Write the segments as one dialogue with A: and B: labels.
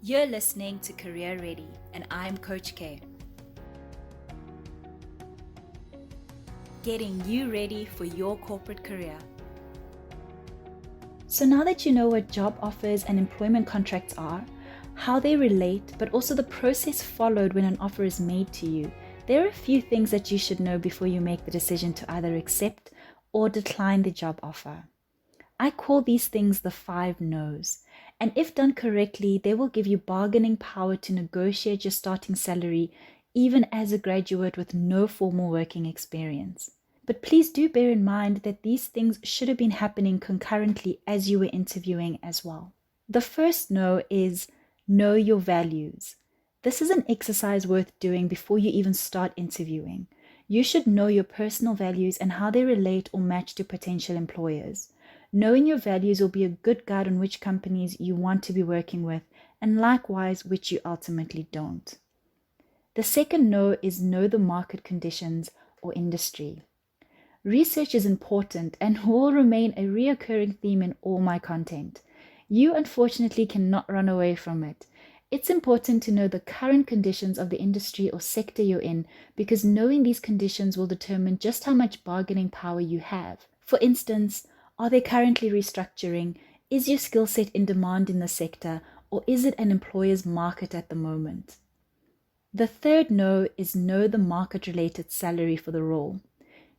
A: You're listening to Career Ready, and I'm Coach K. Getting you ready for your corporate career. So now that you know what job offers and employment contracts are, how they relate, but also the process followed when an offer is made to you, there are a few things that you should know before you make the decision to either accept or decline the job offer. I call these things the 5 no's, and if done correctly, they will give you bargaining power to negotiate your starting salary even as a graduate with no formal working experience. But please do bear in mind that these things should have been happening concurrently as you were interviewing as well. The first no is know your values. This is an exercise worth doing before you even start interviewing. You should know your personal values and how they relate or match to potential employers. Knowing your values will be a good guide on which companies you want to be working with, and likewise which you ultimately don't. The second no is know the market conditions or industry. Research is important and will remain a recurring theme in all my content. You unfortunately cannot run away from it. It's important to know the current conditions of the industry or sector you're in, because knowing these conditions will determine just how much bargaining power you have. For instance, are they currently restructuring? Is your skill set in demand in the sector, or is it an employer's market at the moment? The third no is know the market-related salary for the role.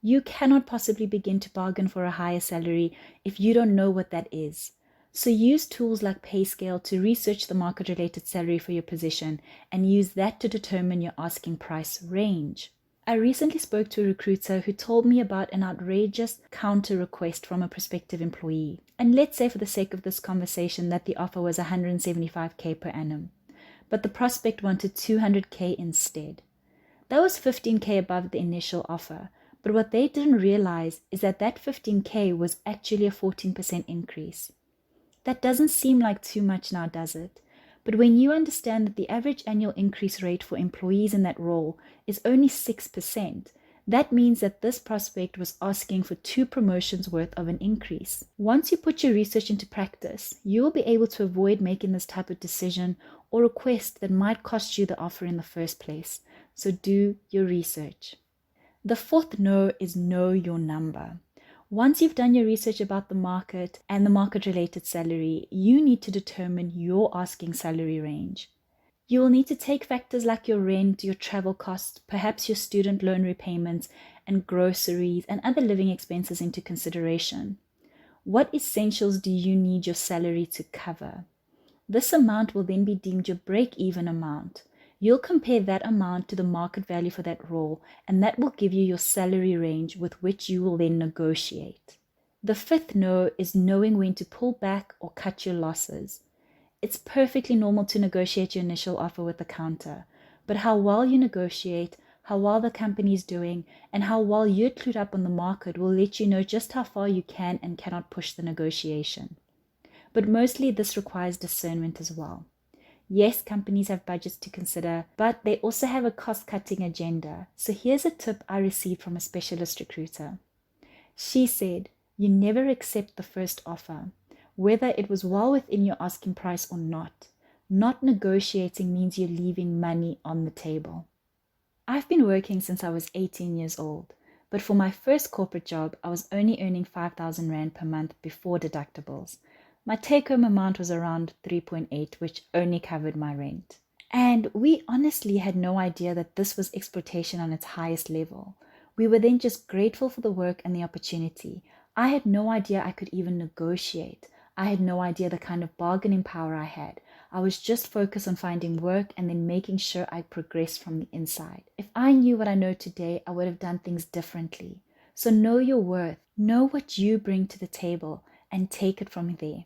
A: You cannot possibly begin to bargain for a higher salary if you don't know what that is. So use tools like PayScale to research the market-related salary for your position and use that to determine your asking price range. I recently spoke to a recruiter who told me about an outrageous counter request from a prospective employee. And let's say for the sake of this conversation that the offer was $175K per annum, but the prospect wanted $200K instead. That was $15K above the initial offer, but what they didn't realize is that that $15K was actually a 14% increase. That doesn't seem like too much now, does it? But when you understand that the average annual increase rate for employees in that role is only 6%, that means that this prospect was asking for 2 promotions worth of an increase. Once you put your research into practice, you will be able to avoid making this type of decision or request that might cost you the offer in the first place. So do your research. The fourth no is know your number. Once you've done your research about the market and the market-related salary, you need to determine your asking salary range. You will need to take factors like your rent, your travel costs, perhaps your student loan repayments, and groceries and other living expenses into consideration. What essentials do you need your salary to cover? This amount will then be deemed your break-even amount. You'll compare that amount to the market value for that role, and that will give you your salary range with which you will then negotiate. The fifth no is knowing when to pull back or cut your losses. It's perfectly normal to negotiate your initial offer with the counter, but how well you negotiate, how well the company is doing, and how well you're clued up on the market will let you know just how far you can and cannot push the negotiation. But mostly this requires discernment as well. Yes, companies have budgets to consider, but they also have a cost-cutting agenda. So here's a tip I received from a specialist recruiter. She said, you never accept the first offer, whether it was well within your asking price or not. Not negotiating means you're leaving money on the table. I've been working since I was 18 years old, but for my first corporate job, I was only earning 5,000 Rand per month before deductibles. My take-home amount was around 3.8, which only covered my rent. And we honestly had no idea that this was exploitation on its highest level. We were then just grateful for the work and the opportunity. I had no idea I could even negotiate. I had no idea the kind of bargaining power I had. I was just focused on finding work and then making sure I progressed from the inside. If I knew what I know today, I would have done things differently. So know your worth, know what you bring to the table, and take it from there.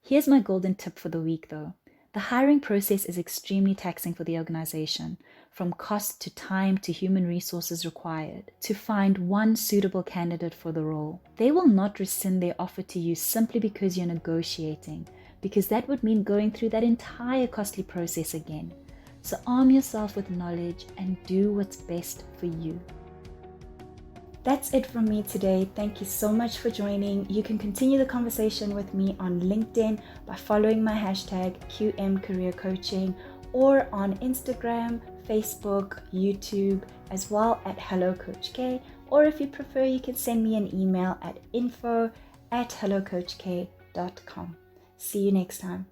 A: Here's my golden tip for the week though. The hiring process is extremely taxing for the organization, from cost to time to human resources required to find one suitable candidate for the role. They will not rescind their offer to you simply because you're negotiating, because that would mean going through that entire costly process again. So arm yourself with knowledge and do what's best for you. That's it from me today. Thank you so much for joining. You can continue the conversation with me on LinkedIn by following my hashtag QMCareerCoaching, or on Instagram, Facebook, YouTube, as well at hellocoachk. Or if you prefer, you can send me an email at info@hellocoachk.com. See you next time.